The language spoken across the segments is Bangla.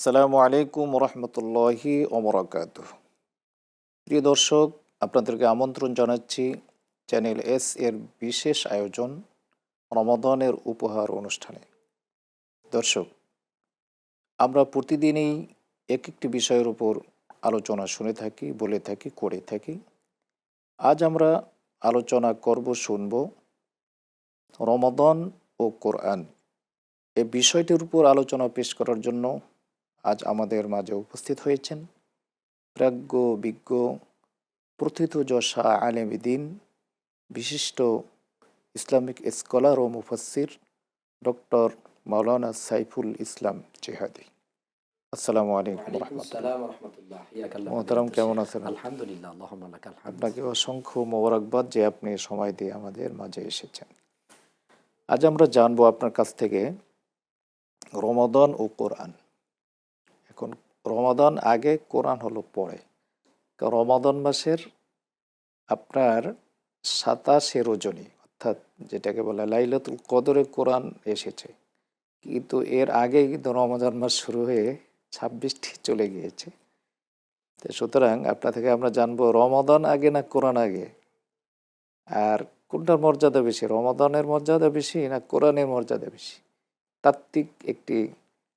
আসসালামু আলাইকুম রহমতুল্লাহি ওবরাকাতুহ। প্রিয় দর্শক, আপনাদেরকে আমন্ত্রণ জানাচ্ছি চ্যানেল এস এর বিশেষ আয়োজন রমাদানের উপহার অনুষ্ঠানে। দর্শক, আমরা প্রতিদিনই এক একটি বিষয়ের উপর আলোচনা শুনে থাকি, বলে থাকি, করে থাকি। আজ আমরা আলোচনা শুনব রমাদান ও কোরআন। এই বিষয়টির উপর আলোচনা পেশ করার জন্য আজ আমাদের মাঝে উপস্থিত হয়েছেন প্রাজ্ঞ, বিজ্ঞ, প্রথিতযশা আলেম দ্বীন, বিশিষ্ট ইসলামিক স্কলার ও মুফাসসির ডক্টর মাওলানা সাইফুল ইসলাম জিহাদি। আসসালামু আলাইকুম রহমতুল্লাহ। মোহতারাম, কেমন আছেন? আলহামদুলিল্লাহ, আল্লাহুম্মা লাকাল হামদ। আপনাকে অসংখ্য মোবারকবাদ যে আপনি সময় দিয়ে আমাদের মাঝে এসেছেন। আজ আমরা জানবো আপনার কাছ থেকে রমাদান ও কোরআন। এখন রমাদান আগে, কোরআন হলো পরে। রমাদান মাসের আপনার 27 রজনী, অর্থাৎ যেটাকে বলে লাইলাতুল কদরে কোরআন এসেছে, কিন্তু এর আগেই কিন্তু রমজান মাস শুরু হয়ে 26টি চলে গিয়েছে। তো সুতরাং আপনার থেকে আমরা জানবো রমাদান আগে না কোরআন আগে, আর কোনটার মর্যাদা বেশি, রমাদানের মর্যাদা বেশি না কোরআনের মর্যাদা বেশি? তাত্ত্বিক একটি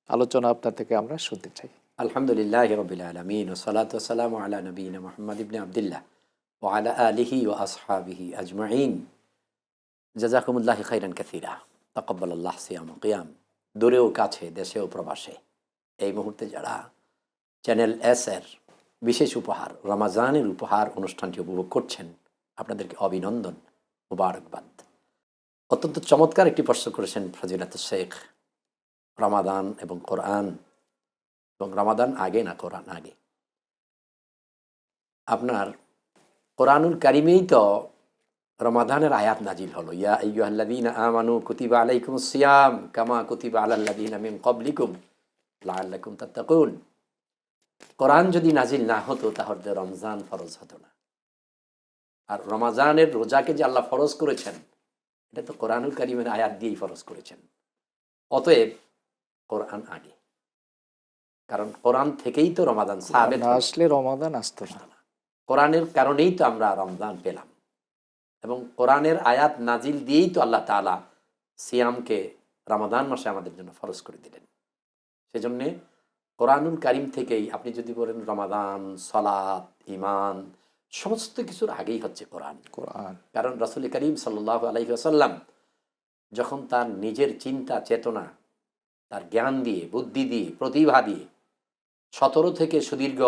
আলোচনা আপনার থেকে আমরা শুনতে চাই। আলহামদুলিল্লাহি রাব্বিল আলামিন ওয়া সালাতু ওয়া সালামু আলা নবিয়িনা মুহাম্মদ ইবনে আবদুল্লাহ ওয়া আলা আলিহি ওয়া আসহাবিহি আজমাইন। জাযাকুমুল্লাহু খাইরান কাসীরা। তাকাব্বালাল্লাহু সিয়াম ওয়া কিয়াম। দূরেও কাছে, দেশেও প্রবাসে এই মুহূর্তে যারা চ্যানেল এস এর বিশেষ উপহার রমাজানের উপহার অনুষ্ঠানটি উপভোগ করছেন, আপনাদেরকে অভিনন্দন, মুবারকবাদ। অত্যন্ত চমৎকার একটি প্রশ্ন করেছেন ফজিলাতুশ শেখ। রমাদান এবং কোরআন, এবং রমাদান আগে না কোরআন আগে। আপনার কোরআনুল কারিমেই তো রমাদানের আয়াত নাজিল হলো, ইয়া আইয়ুহাল্লাযীনা আমানু কুতিবা আলাইকুমুস সিয়াম কামা কুতিবা আলাল্লাযীনা মিন ক্বাবলিকুম লাআল্লাকুম তাত্তাকুন। কোরআন যদি নাজিল না হতো তাহলে রমজান ফরজ হতো না। আর রমাজানের রোজাকে যে আল্লাহ ফরজ করেছেন, এটা তো কোরআনুল কারিমের আয়াত দিয়েই ফরজ করেছেন। অতএব কোরআন আগে, কারণ কোরআন থেকেই তো রমাদান সাবেত না হলো। আসলে রমাদান আসতো না। কোরআনের কারণেই তো আমরা রমজান পেলাম, এবং কোরআনের আয়াত নাজিল দিয়েই তো আল্লাহ তাআলা সিয়ামকে রমাদান মাসে আমাদের জন্য ফরজ করে দিলেন। সেজন্যে কোরআনুল কারিম থেকেই আপনি যদি বলেন রমাদান, সালাত, ঈমান, সমস্ত কিছুর আগেই হচ্ছে কোরআন। কোরআন কারণ রাসূল করিম সাল্লাল্লাহু আলাইহি ওয়াসাল্লাম যখন তার নিজের চিন্তা চেতনা, তার জ্ঞান দিয়ে, বুদ্ধি দিয়ে, প্রতিভা দিয়ে 17 থেকে সুদীর্ঘ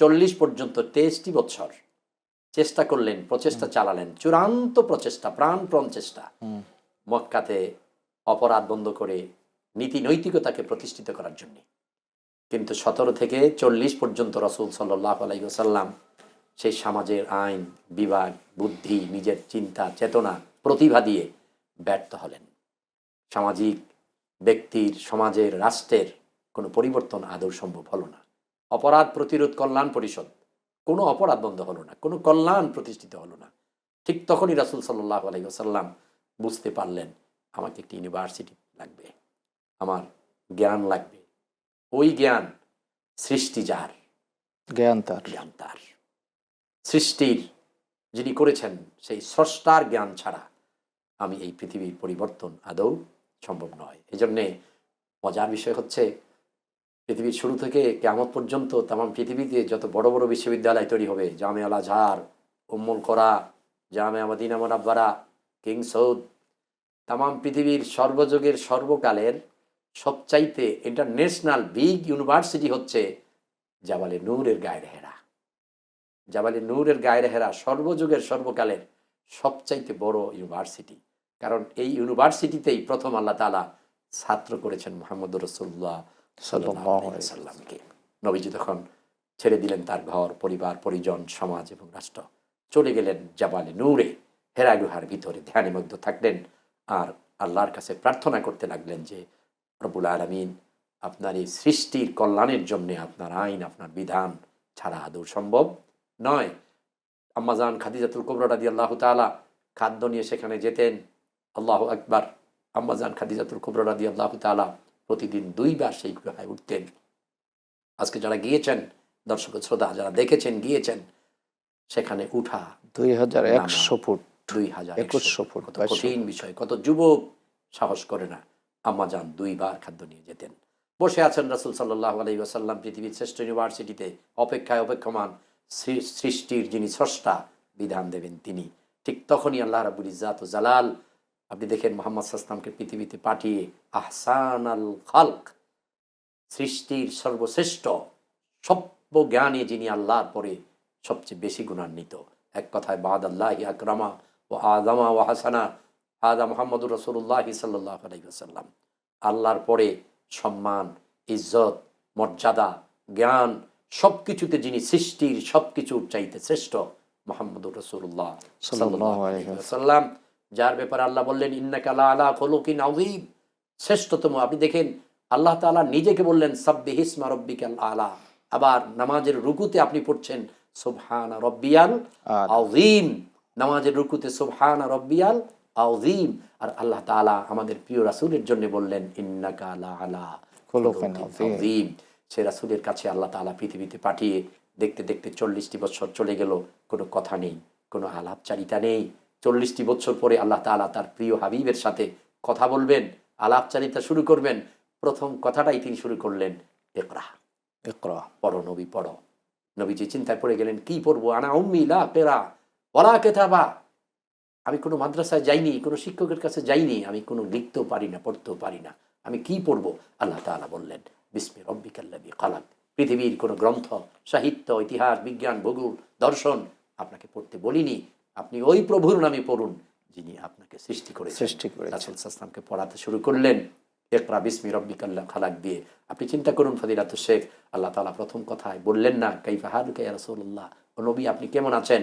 40 পর্যন্ত 23টি বৎসর চেষ্টা করলেন, প্রচেষ্টা চালালেন, চূড়ান্ত প্রচেষ্টা, প্রাণপণ চেষ্টা, মক্কাতে অপরাধ বন্ধ করে নীতি নৈতিকতাকে প্রতিষ্ঠিত করার জন্য। কিন্তু 17 থেকে 40 পর্যন্ত রাসূল সাল্লাল্লাহু আলাইহি ওয়াসাল্লাম সেই সমাজের আইন, বিভাগ, বুদ্ধি, নিজের চিন্তা চেতনা, প্রতিভা দিয়ে ব্যর্থ হলেন। সামাজিক, ব্যক্তির, সমাজের, রাষ্ট্রের কোনো পরিবর্তন আদৌ সম্ভব হলো না। অপরাধ প্রতিরোধ কল্যাণ পরিষদ, কোনো অপরাধ বন্ধ হলো না, কোনো কল্যাণ প্রতিষ্ঠিত হলো না। ঠিক তখনই রাসূল সাল্লাল্লাহু আলাইহি ওয়াসাল্লাম বুঝতে পারলেন, আমাকে একটি ইউনিভার্সিটি লাগবে, আমার জ্ঞান লাগবে। ওই জ্ঞান সৃষ্টি যার, জ্ঞান তার। জ্ঞান তার। সৃষ্টির যিনি করেছেন সেই স্রষ্টার জ্ঞান ছাড়া আমি এই পৃথিবীর পরিবর্তন আদৌ সম্ভব নয়। এজন্যে মজার বিষয় হচ্ছে, পৃথিবীর শুরু থেকে কিয়ামত পর্যন্ত তামাম পৃথিবীতে যত বড় বড় বিশ্ববিদ্যালয় তৈরি হবে, জামিয়া আল আজহার, উম্মুল কোরা, জামিয়া মদিনা মুনাব্বারা, কিং সৌদ, তামাম পৃথিবীর সর্বযুগের সর্বকালের সবচাইতে ইন্টারন্যাশনাল বিগ ইউনিভার্সিটি হচ্ছে জাবালে নূরের গায়ে হেরা। জাবালে নূরের গায়ে হেরা সর্বযুগের সর্বকালের সবচাইতে বড় ইউনিভার্সিটি। কারণ এই ইউনিভার্সিটিতেই প্রথম আল্লাহ তাআলা ছাত্র করেছেন মুহাম্মদুর রাসূলুল্লাহ সাল্লাল্লাহু আলাইহি ওয়াসাল্লামকে। নবীজি তখন ছেড়ে দিলেন তার ঘর, পরিবার, পরিজন, সমাজ এবং রাষ্ট্র, চলে গেলেন জাবালে নূরে, হেরা গুহার ভিতরে ধ্যানে মগ্ন থাকলেন আর আল্লাহর কাছে প্রার্থনা করতে লাগলেন যে, রব্বুল আলামিন, আপনার এই সৃষ্টির কল্যাণের জন্য আপনার আইন, আপনার বিধান ছাড়া আদৌ সম্ভব নয়। আম্মাজান খাদিজাতুল কুবরা রাদিয়াল্লাহু তাআলা খাদ্য নিয়ে সেখানে যেতেন। আল্লাহু আকবার। আম্মাজান খাদিজাতুল কুবরা রাদিয়াল্লাহু তাআলা প্রতিদিন 2 বার সেই গুহায় উঠতেন। আজকে যারা গিয়েছেন, দর্শক শ্রোতা যারা দেখেছেন গিয়েছেন, সেখানে উঠা 2100 ফুট 2100 ফুট কত 2200 কঠিন ফুট। বিষয়, কত যুবক সাহস করে না। আম্মাজান 2 বার খাদ্য নিয়ে যেতেন। বসে আছেন রাসূল সাল্লাল্লাহু আলাইহি ওয়াসাল্লাম পৃথিবীর শ্রেষ্ঠ ইউনিভার্সিটিতে, অপেক্ষায় অপেক্ষমান সৃষ্টির যিনি স্রষ্টা, বিধান দেবেন তিনি। ঠিক তখনই আল্লাহ রাব্বুল ইজ্জাত ও জালাল, আপনি দেখেন মুহাম্মদ সাল্লাল্লাহু আলাইহি ওয়াসাল্লামকে পৃথিবীতে পাঠিয়ে আহসানাল খালক, সৃষ্টির সর্বশ্রেষ্ঠ সর্বজ্ঞানী যিনি আল্লাহর পরে সবচেয়ে বেশি গুণান্বিত, এক কথায় বাদাল্লাহি আকরামা ও আযামা ও হাসানা হাদা মুহাম্মদুর রাসূলুল্লাহি সাল্লাল্লাহু আলাইহি ওয়াসাল্লাম, আল্লাহর পরে সম্মান, ইজ্জত, মর্যাদা, জ্ঞান সব কিছুতে যিনি সৃষ্টির সব কিছুর চাইতে শ্রেষ্ঠ, মুহাম্মদুর রাসূলুল্লাহ সাল্লাল্লাহু আলাইহি ওয়াসাল্লাম, যার ব্যাপারে আল্লাহ বললেন ইন্নাকা লা আলা খুলুকিন আযীম, শ্রেষ্ঠতম। আপনি দেখেন আল্লাহ তাআলা নিজেকে বললেন সাব্বিহিসমা রাব্বিকাল আলা, আবার নামাজের রুকুতে আপনি পড়ছেন সুবহানা রাব্বিয়াল আযীম, নামাজের রুকুতে সুবহানা রাব্বিয়াল আযীম। আর আল্লাহ তাআলা আমাদের প্রিয় রাসূলের জন্য বললেন ইন্নাকা লা আলা খুলুকিন আযীম। আযীম। সে রাসূলের কাছে আল্লাহ তাআলা পৃথিবীতে পাঠিয়ে দেখতে দেখতে 40টি বছর চলে গেল, কোনো কথা নেই, কোনো আলাপচারিতা নেই। 40টি বছর পরে আল্লাহ তাআলা তার প্রিয় হাবিবের সাথে কথা বলবেন, আলাপচারিতা শুরু করবেন। প্রথম কথাটাই তিনি শুরু করলেন ইকরা, ইকরা। পড়ো নবী পড়ো। নবীজি চিন্তায় পড়ে গেলেন, কি পড়বো? আনা উম্মি লা কিরা ওয়ালা কিতাবা, আমি কোনো মাদ্রাসায় যাইনি, কোনো শিক্ষকের কাছে যাইনি, আমি কোনো লিখতেও পারি না, পড়তেও পারি না, আমি কি পড়বো? আল্লাহ তাআলা বললেন বিসমি রব্বিকাল্লাযী খালাক, পৃথিবীর কোনো গ্রন্থ, সাহিত্য, ইতিহাস, বিজ্ঞান, ভূগোল, দর্শন আপনাকে পড়তে বলিনি, আপনি ওই প্রভুর নামে পড়ুন যিনি আপনাকে সৃষ্টি করেছেন। রাসূল সাল্লাল্লাহু আলাইহি ওয়াসাল্লামকে পড়াতে শুরু করলেন ইকরা বিসমি রব্বিকাল্লাযী খালাক দিয়ে। আপনি চিন্তা করুন ফজিলাতুশ শেখ, আল্লাহ তাআলা প্রথম কথায় বললেন না কাইফা হালুকা ইয়া রাসূলুল্লাহ, ও নবী আপনি কেমন আছেন,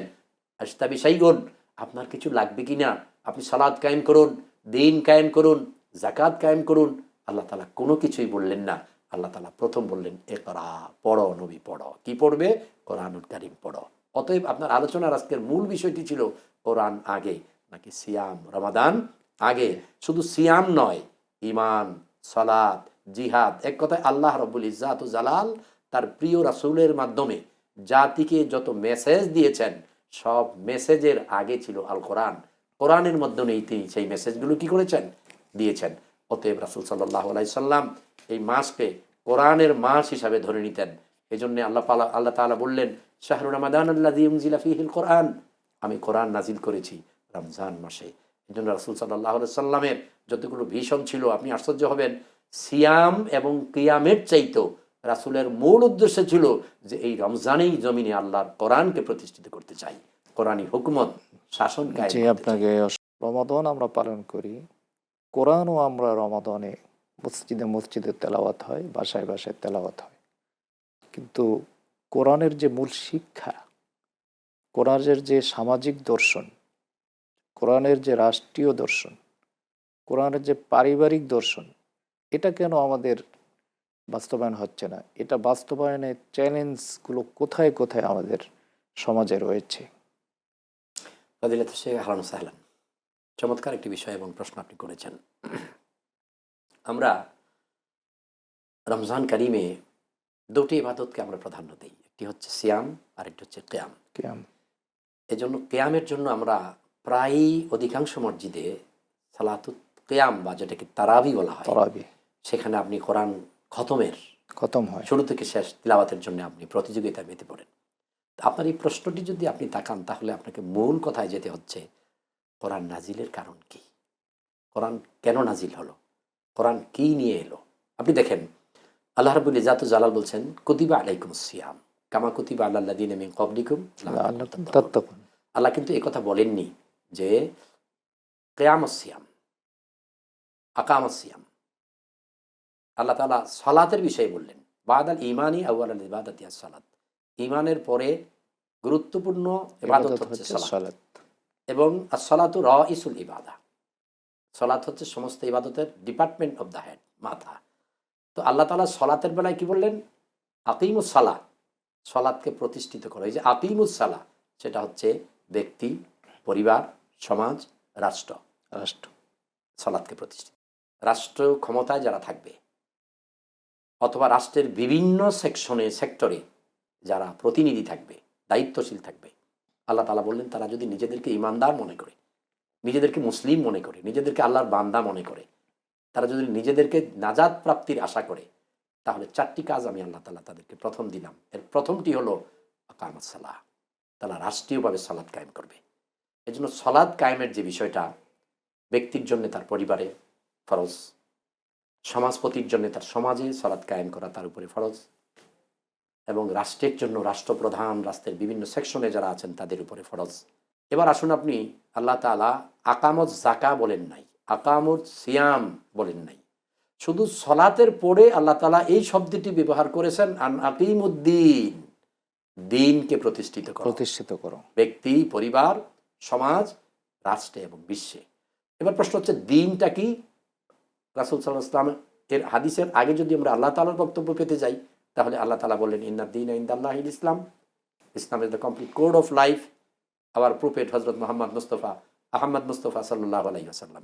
আশতাবি শাইউন, আপনার কিছু লাগবে কিনা, আপনি সালাত কায়েম করুন, দিন কায়েম করুন, যাকাত কায়েম করুন। আল্লাহ তাআলা কোনো কিছুই বললেন না। আল্লাহ তাআলা প্রথম বললেন ইকরা, পড়ো নবী পড়ো। কি পড়বে? কোরআনুল কারীম পড়ো। অতএব আপনার আলোচনার আজকের মূল বিষয়টি ছিল কোরআন আগে নাকি সিয়াম, রমাদান আগে? শুধু সিয়াম নয়, ঈমান, সালাত, জিহাদ, এক কথায় আল্লাহ রাব্বুল ইজ্জাত ও জালাল তার প্রিয় রাসূলের মাধ্যমে জাতিকে যত মেসেজ দিয়েছেন, সব মেসেজের আগে ছিল আল কোরআন। কোরআনের মাধ্যমেই তিনি সেই মেসেজগুলো কি করেছেন? দিয়েছেন। অতএব রাসূল সাল্লাল্লাহু আলাইহি সাল্লাম এই মাসকে কোরআনের মাস হিসাবে ধরে নিতেন। এই জন্যে আল্লাহ তাআলা বললেন শাহরু রমাদান আল্লাযী উনজিলা ফীহিল কোরআন, আমি কোরআন নাজিল করেছি রমজান মাসে। এই জন্য রাসূল সাল্লাল্লাহু আলাইহি সাল্লামের যতগুলো ভীষণ ছিল, আপনি আশ্চর্য হবেন, সিয়াম এবং কিয়ামের চাইতেও রাসূলের মূল উদ্দেশ্য ছিল যে এই রমজানেই জমিনে আল্লাহর কোরআনকে প্রতিষ্ঠিত করতে চাই, কোরআনী হুকুমত শাসন কায়েম জি, করতে চাই। আপনাকে রমাদান আমরা পালন করি, কোরআনও আমরা রমাদানে মসজিদে মসজিদে তেলাওয়াত হয়, বাসায় বাসায় তেলাওয়াত হয়। কিন্তু কোরআনের যে মূল শিক্ষা, কোরআনের যে সামাজিক দর্শন, কোরআনের যে রাষ্ট্রীয় দর্শন, কোরআনের যে পারিবারিক দর্শন, এটা কেন আমাদের বাস্তবায়ন হচ্ছে না? এটা বাস্তবায়নের চ্যালেঞ্জগুলো কোথায় কোথায় আমাদের সমাজে রয়েছে? ফজিলাতুশ শেখ আহলান ওয়া সাহলান, চমৎকার একটি বিষয় এবং প্রশ্ন আপনি করেছেন। আমরা রমজান কারিমে দুটি ইবাদতকে আমরা প্রাধান্য দিই, একটি হচ্ছে সিয়াম আর একটি হচ্ছে কিয়াম। কিয়াম, এজন্য কিয়ামের জন্য আমরা প্রায়ই অধিকাংশ মসজিদে সালাতুত কিয়াম বা যেটাকে তারাবি বলা হয়, তরাবি সেখানে আপনি কোরআন খতমের খতম হয়। শুরু থেকে শেষ তিলাওয়াতের জন্য আপনি প্রতিযোগিতায় মেতে পড়েন। তো আপনার এই প্রশ্নটি যদি আপনি তাকান, তাহলে আপনাকে মূল কথায় যেতে হচ্ছে কোরআন নাজিলের কারণ কি, কোরআন কেন নাজিল হলো, কোরআন কি নিয়ে এলো। আপনি দেখেন আল্লাহ রাব্বুল ইজ্জাত ও জালাল বলছেন কুতিবা আলাইকুমুস সিয়াম কামা কুতিবা আলাল লাযিনা মিন ক্বাবলিকুম লাআল্লাকুম লাআল্লাকুম তাত্তাকুন। তাত্তাকুন। আল্লাহ কিন্তু একথা বলেননি যে কিয়ামুস সিয়াম, আকামাস সিয়াম। আল্লাহ তাআলা সালাতের বিষয়ে বললেন বাদাল ইমানি আউয়ালাল ইবাদাতি আস-সালাত, ইমানের পরে গুরুত্বপূর্ণ ইবাদত ইবাদত হচ্ছে হচ্ছে সালাত, সালাত। এবং as-সালাতু রাইসুল ইবাদা, সালাত হচ্ছে সমস্ত ইবাদতের ডিপার্টমেন্ট অফ দ্য হেড, মাথা। তো আল্লাহ তাআলা সালাতের বেলায় কি বললেন? আকিমুস সালাহ, সালাতকে প্রতিষ্ঠিত করো। এই যে আকিমুস সালাহ, সেটা হচ্ছে ব্যক্তি, পরিবার, সমাজ, রাষ্ট্র, রাষ্ট্র সালাতকে প্রতিষ্ঠিত। রাষ্ট্র ক্ষমতায় যারা থাকবে, অথবা রাষ্ট্রের বিভিন্ন সেক্টরে যারা প্রতিনিধি থাকবে, দায়িত্বশীল থাকবে, আল্লাহ তাআলা বললেন তারা যদি নিজেদেরকে ইমানদার মনে করে, নিজেদেরকে মুসলিম মনে করে, নিজেদেরকে আল্লাহর বান্দা মনে করে, তারা যদি নিজেদেরকে নাজাত প্রাপ্তির আশা করে, তাহলে 4টি কাজ আমি আল্লাহ তাআলা তাদেরকে প্রথম দিলাম। এর প্রথমটি হলো আকামাস সালাহ, তারা রাষ্ট্রীয়ভাবে সালাত কায়েম করবে। এই জন্য সালাত কায়েমের যে বিষয়টা ব্যক্তির জন্য তার পরিবারে ফরজ, সমাজপতির জন্য তার সমাজে সালাত কায়েম করা তার উপরে ফরজ, এবং রাষ্ট্রের জন্য রাষ্ট্রপ্রধান, রাষ্ট্রের বিভিন্ন সেকশনে যারা আছেন তাদের উপরে ফরজ। এবার আসুন, আপনি আল্লাহ তাআলা আকামত জাকা বলেন নাই, আকামত সিয়াম বলেন নাই, শুধু সলাতের পরে আল্লাহ তাআলা এই শব্দটি ব্যবহার করেছেন, আন আকিমুদ্দিন, দিনকে প্রতিষ্ঠিত করো ব্যক্তি, পরিবার, সমাজ, রাষ্ট্রে এবং বিশ্বে। এবার প্রশ্ন হচ্ছে দিনটা কি? রাসূল সাল্লাল্লাহু আলাইহি ওয়াসাল্লাম এর হাদিসের আগে যদি আমরা আল্লাহ তাআলার বক্তব্য পেতে যাই, তাহলে আল্লাহ তাআলা বললেন ইন্নাদ দীনা ইনদাল্লাহিল ইসলাম, Islam is the complete code of life. Our prophet হযরত আহমদ মুস্তাফা সাল্লাল্লাহু আলাইহি ওয়াসাল্লাম,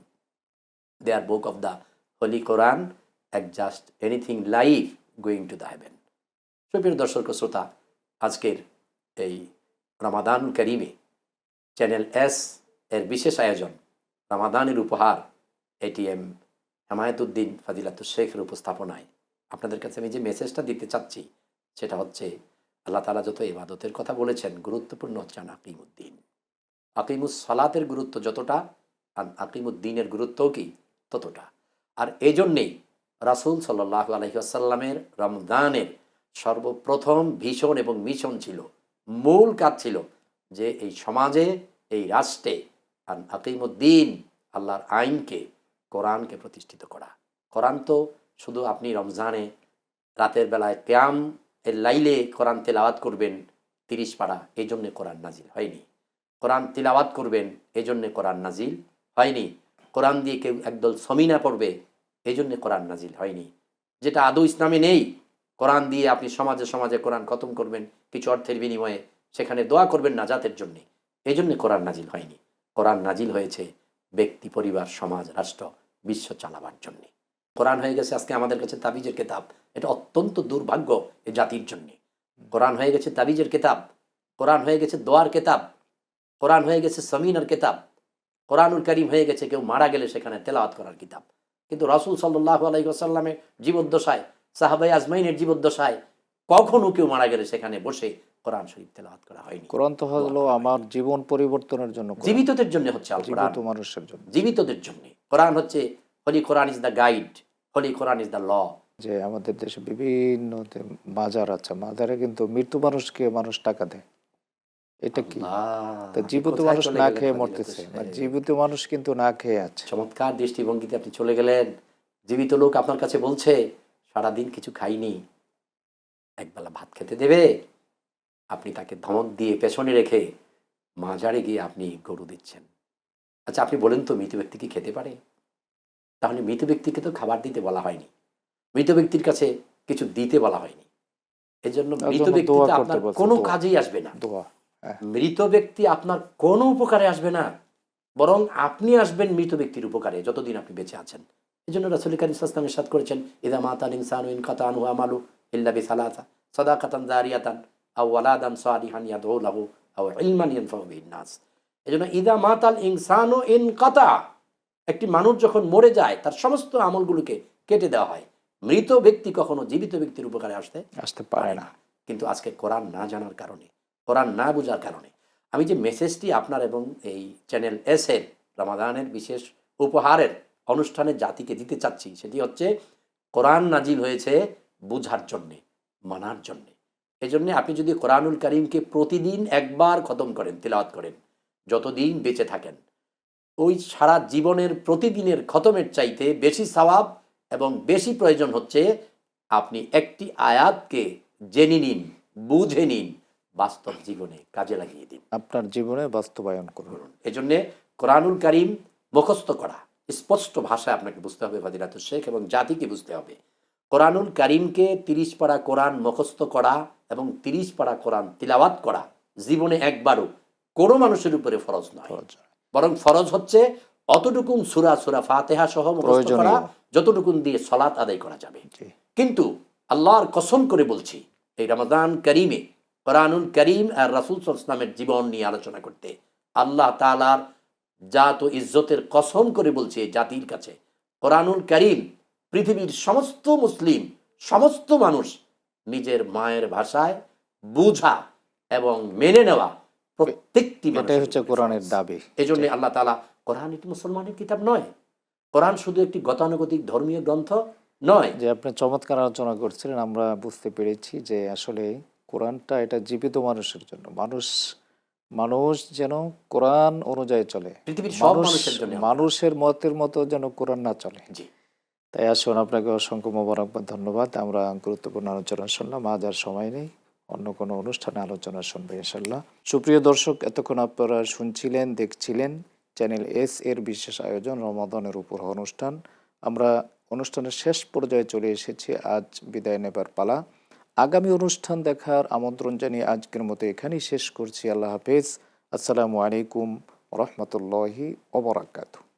their book of the holy Quran adjust anything life going to the heaven. সুপ্রিয় দর্শক ও শ্রোতা, আজকের এই রমাদানুল কারিমে চ্যানেল এস এর বিশেষ আয়োজন রমাদানের উপহার, এটিএম হেমায়েতুদ্দিন ফাজিলাতুশ শেখের উপস্থাপনায় আপনাদের কাছে আমি যে মেসেজটা দিতে চাচ্ছি সেটা হচ্ছে, আল্লাহ তাআলা যত ইবাদতের কথা বলেছেন, গুরুত্বপূর্ণ হচ্ছে আকিমুদ্দিন। আকিমুস সালাতের গুরুত্ব যতটা, আর আকিমুদ্দিনের গুরুত্বও কি ততটা। আর এই জন্যেই রাসূল সাল্লাল্লাহু আলাইহি ওয়াসাল্লামের রমজানের সর্বপ্রথম ভীষণ এবং মিশন ছিল, মূল কাজ ছিল যে এই সমাজে, এই রাষ্ট্রে আন আকিমুদ্দিন, আল্লাহর আইনকে, কোরআনকে প্রতিষ্ঠিত করা। কোরআন তো শুধু আপনি রমজানে রাতের বেলায় কিয়াম এর লাইলে কোরআন তেলাওয়াত করবেন 30 পারা, এই জন্যে কোরআন নাজিল হয়নি। কোরআন তিলাওয়াত করবেন এই জন্যে কোরআন নাজিল হয়নি। কোরআন দিয়ে কেউ একদল সমিনা পড়বে এই জন্যে কোরআন নাজিল হয়নি। যেটা আদৌ ইসলামে নেই, কোরআন দিয়ে আপনি সমাজে সমাজে কোরআন খতম করবেন কিছু অর্থের বিনিময়ে, সেখানে দোয়া করবেন নাজাতের জন্যে, এই জন্যে কোরআন নাজিল হয়নি। কোরআন নাজিল হয়েছে ব্যক্তি, পরিবার, সমাজ, রাষ্ট্র, বিশ্ব চালাবার জন্যে। কোরআন হয়ে গেছে আজকে আমাদের কাছে তাবিজের কিতাব। এটা অত্যন্ত দুর্ভাগ্য এই জাতির জন্যে। কোরআন হয়ে গেছে তাবিজের কিতাব, কোরআন হয়ে গেছে দোয়ার কিতাব, কোরআন হয়ে গেছে সমিনার কিতাব, কোরআনুল কারীম হয়ে গেছে কেউ মারা গেলে সেখানে তেলাওয়াত করার কিতাব। কিন্তু রাসূল সাল্লাল্লাহু আলাইহি ওয়াসাল্লামের জীবদ্দশায়, সাহাবায়ে আজমাইনের জীবদ্দশায় কখনো কেউ মারা গেলে সেখানে বসে কোরআন শরীফ তেলাওয়াত করা হয়নি। কোরআন তো হলো আমার জীবন পরিবর্তনের জন্য, জীবিতদের জন্য হচ্ছে আল কোরআন, জীবিত মানুষের জন্য, জীবিতদের জন্য কোরআন হচ্ছে holy Quran is the guide, holy Quran is the law. যে আমাদের দেশে বিভিন্ন মাজার আছে, মাজারে কিন্তু মৃত্যু মানুষকে মানুষ টাকা দেয়। এটা কি? তা জীবিত মানুষ না খেয়ে মরতেছে, জীবিত মানুষ কিন্তু না খেয়ে আছে। চমৎকার দৃষ্টিভঙ্গিতে আপনি চলে গেলেন। জীবিত লোক আপনার কাছে বলছে সারাদিন কিছু খাইনি, একবেলা ভাত খেতে দেবে, আপনি তাকে ধমক দিয়ে পেছনে রেখে মাজারে গিয়ে আপনি গরু দিচ্ছেন। আচ্ছা আপনি বলেন তো, মৃত ব্যক্তি কি খেতে পারে? তাহলে মৃত ব্যক্তিকে তো খাবার দিতে বলা হয়নি, মৃত ব্যক্তির কাছে কিছু দিতে বলা হয়নি। এজন্য মৃত ব্যক্তি আপনার কোনো কাজেই আসবে না, মৃত ব্যক্তি আপনার কোনো উপকারে আসবে না, বরং আপনি আসবেন মৃত ব্যক্তির উপকারে যতদিন আপনি বেঁচে আছেন। এই জন্য রাসূল কারীম সাল্লাল্লাহু আলাইহি ওয়াসাল্লাম ইরশাদ করেছেন, ইযা মাতাল ইনসানু ইনকাতা আনহু আমালু ইল্লা বিসালাসা সাদাকাতান জারিয়াতান আও ওয়ালাদান সালিহান ইয়াদউ লাহু আও ইলমান ইয়ানফাউ বিহিন নাস। এজন্য ইযা মাতাল ইনসানু ইনকাতা, একটি মানুষ যখন মরে যায় তার সমস্ত আমলগুলোকে কেটে দেওয়া হয়। মৃত ব্যক্তি কখনো জীবিত ব্যক্তির উপকারে আসতে পারে না। কিন্তু আজকে কোরআন না জানার কারণে, কোরআন না বোঝার কারণে, আমি যে মেসেজটি আপনার এবং এই চ্যানেল এস এর রমাদানের বিশেষ উপহারের অনুষ্ঠানে জাতিকে দিতে চাচ্ছি সেটি হচ্ছে, কোরআন নাজিল হয়েছে বুঝার জন্যে, মানার জন্যে। এই জন্যে আপনি যদি কোরআনুল কারীমকে প্রতিদিন একবার খতম করেন, তিলাওয়াত করেন, যতদিন বেঁচে থাকেন, ওই সারা জীবনের প্রতিদিনের খতমের চাইতে বেশি সওয়াব এবং বেশি প্রয়োজন হচ্ছে আপনি একটি আয়াতকে জেনে নিন, বুঝে নিন, বাস্তব জীবনে কাজে লাগিয়ে দিন, আপনার জীবনে বাস্তবায়ন করুন। এজন্য কোরআনুল কারীম মুখস্থ করা, স্পষ্ট ভাষায় আপনাকে বুঝতে হবে ফাদিলাতুশ শেখ, এবং জাতিকে বুঝতে হবে। কোরআনুল কারীমকে 30 পারা কোরআন মুখস্থ করা এবং 30 পারা কোরআন তিলাওয়াত করা জীবনে একবারও কোনো মানুষের উপরে ফরজ নয়, বরং ফরজ হচ্ছে অতটুকুন সূরা ফাতিহা সহ মুখস্থ করা, যতটুকুন দিয়ে সালাত আদায় করা যাবে। কিন্তু আল্লাহর কসম করে বলছি, এই রমাদান করিমে কোরআনুল করিম আর রাসূল সাল্লাল্লাহু আলাইহি ওয়াসাল্লামের জীবন নিয়ে আলোচনা করতে আল্লাহ তাআলার জাত ও ইজ্জতের কসম করে বলছি এই জাতির কাছে, কোরআনুল করিম পৃথিবীর সমস্ত মুসলিম, সমস্ত মানুষ নিজের মায়ের ভাষায় বুঝা এবং মেনে নেওয়া প্রত্যেকটি এটাই মানুষের হচ্ছে উপরে কোরআনের ফরজ। দাবি। এই জন্য আল্লাহ তাআলা, কোরআন একটি মুসলমানের কিতাব নয়, কোরআন শুধু একটি গতানুগতিক ধর্মীয় গ্রন্থ নয়। যে আপনি চমৎকার আলোচনা করছিলেন, আমরা বুঝতে পেরেছি যে আসলে কোরআনটা এটা জীবিত মানুষের জন্য। মানুষ মানুষ যেন কোরআন অনুযায়ী চলে, পৃথিবীর সব মানুষ মানুষের জন্য মানুষের মতের মতো যেন কোরআন না চলে। জি, তাই আসুন, আপনাকে অসংখ্য মোবারকবাদ, ধন্যবাদ। আমরা গুরুত্বপূর্ণ আলোচনা শুনলাম, আজ আর সময় নেই, অন্য কোনো অনুষ্ঠানে আলোচনা শুনবো ইনশাল্লাহ। সুপ্রিয় দর্শক, এতক্ষণ আপনারা শুনছিলেন, দেখছিলেন চ্যানেল এস এর বিশেষ আয়োজন রমাদানের উপর অনুষ্ঠান। আমরা অনুষ্ঠানের শেষ পর্যায়ে চলে এসেছি, আজ বিদায় নেবার পালা। আগামী অনুষ্ঠান দেখার আমন্ত্রণ জানিয়ে আজকের মতো এখানেই শেষ করছি। আল্লাহ হাফেজ। আসসালামু আলাইকুম রহমতুল্লাহি ওয়া বারাকাতুহু।